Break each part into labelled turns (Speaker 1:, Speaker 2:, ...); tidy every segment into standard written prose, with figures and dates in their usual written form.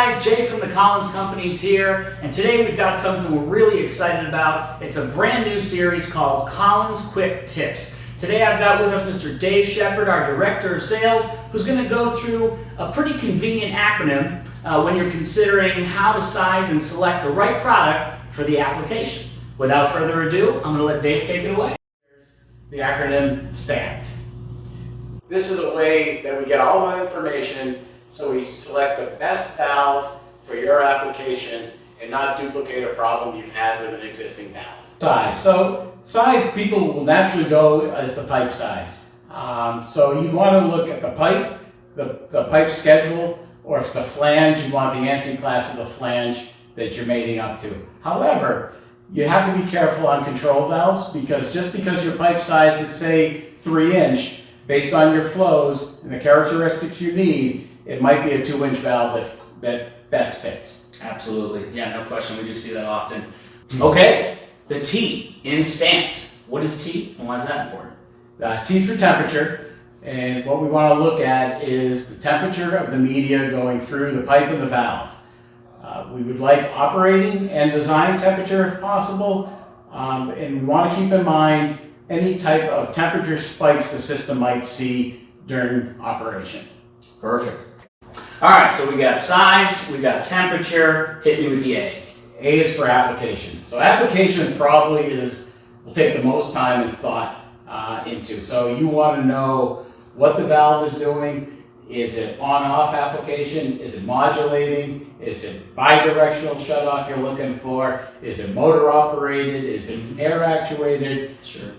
Speaker 1: guys, Jay from the Collins Companies here, and today we've got something we're really excited about. It's a brand new series called Collins Quick Tips. Today I've got with us Mr. Dave Shepard, our Director of Sales, who's going to go through a pretty convenient acronym when you're considering how to size and select the right product for the application. Without further ado, I'm going to let Dave take it away.
Speaker 2: The acronym S.T.A.M.P.E.D. This is a way that we get all the information so we select the best valve for your application and not duplicate a problem you've had with an existing valve. Size. So size, people will naturally go as the pipe size. So you want to look at the pipe, the pipe schedule, or if it's a flange, you want the ANSI class of the flange that you're mating up to. However, you have to be careful on control valves because just because your pipe size is, say, 3-inch, based on your flows and the characteristics you need, it might be a 2-inch valve that best fits.
Speaker 1: Absolutely. Yeah, no question. We do see that often. Okay, the T in S.T.A.M.P.E.D. What is T and why is that important?
Speaker 2: T is for temperature, and what we want to look at is the temperature of the media going through the pipe and the valve. We would like operating and design temperature if possible, and we want to keep in mind any type of temperature spikes the system might see during operation.
Speaker 1: Perfect. All right, so we got size, we got temperature. Hit me with the A.
Speaker 2: A is for application. So application probably will take the most time and thought into. So you want to know what the valve is doing. Is it on-off application? Is it modulating? Is it bidirectional shutoff you're looking for? Is it motor operated? Is it air actuated?
Speaker 1: Sure.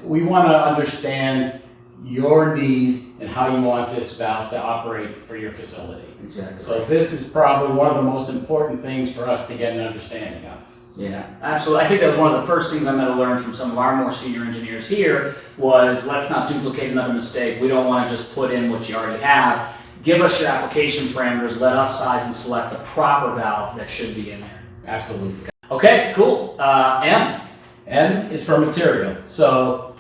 Speaker 2: We want to understand your need and how you want this valve to operate for your facility.
Speaker 1: Exactly.
Speaker 2: So this is probably one of the most important things for us to get an understanding of.
Speaker 1: Yeah, absolutely. I think that was one of the first things I'm going to learn from some of our more senior engineers here was let's not duplicate another mistake. We don't want to just put in what you already have. Give us your application parameters. Let us size and select the proper valve that should be in there.
Speaker 2: Absolutely.
Speaker 1: Okay, cool. M.
Speaker 2: M is for material. So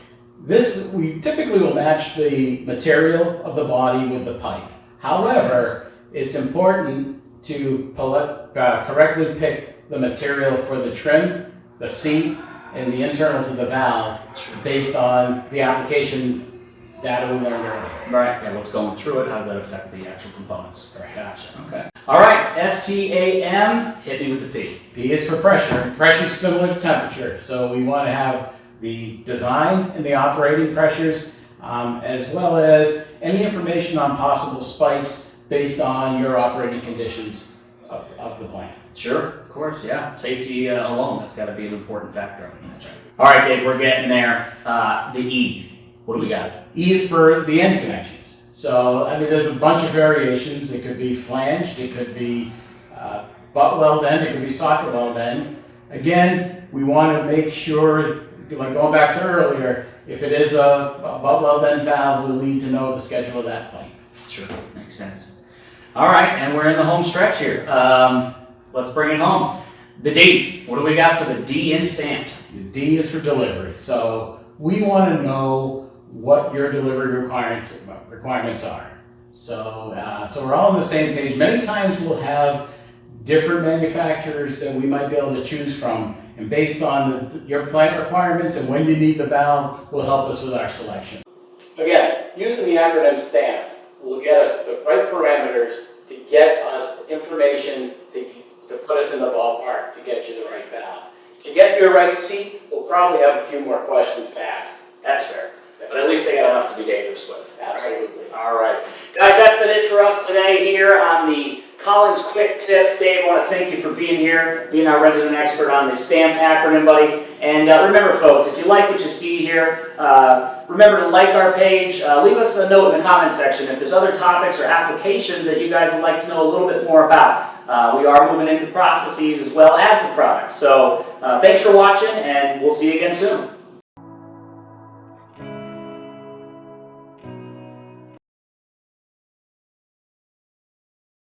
Speaker 2: we typically will match the material of the body with the pipe. However, it's important to correctly pick the material for the trim, the seat, and the internals of the valve based on the application data we learned earlier.
Speaker 1: Right, yeah, what's going through it, how does that affect the actual components?
Speaker 2: Correct.
Speaker 1: Gotcha, okay. All right, S.T.A.M.P.E.D, hit me with the P.
Speaker 2: P is for pressure. Pressure is similar to temperature, so we want to have the design and the operating pressures, as well as any information on possible spikes based on your operating conditions of the plant.
Speaker 1: Sure, of course, yeah. Safety alone, that's got to be an important factor. That's right. All right, Dave, we're getting there. The E, what do we got?
Speaker 2: E is for the end connections. So, there's a bunch of variations. It could be flanged, it could be butt weld end, it could be socket weld end. Again, we want to make sure, like going back to earlier, if it is a butt weld end valve, we'll need to know the schedule of that pipe.
Speaker 1: Sure, makes sense. All right, and we're in the home stretch here. Let's bring it home. The D. What do we got for the D in S.T.A.M.P.E.D?
Speaker 2: The D is for delivery. So we want to know what your delivery requirements are. So we're all on the same page. Many times we'll have different manufacturers that we might be able to choose from, and based on your plant requirements and when you need the valve will help us with our selection. Again, using the acronym S.T.A.M.P.E.D will get us the right parameters to get us information to put us in the ballpark to get you the right valve. To get your right seat, we'll probably have a few more questions to ask.
Speaker 1: That's fair. But at least they got enough to be dangerous with.
Speaker 2: Absolutely.
Speaker 1: All right. Guys, that's been it for us today here on the Collins Quick Tips. Dave, I want to thank you for being here, being our resident expert on the S.T.A.M.P.E.D acronym, buddy. And remember, folks, if you like what you see here, remember to like our page. Leave us a note in the comment section if there's other topics or applications that you guys would like to know a little bit more about. We are moving into processes as well as the products. So thanks for watching, and we'll see you again soon.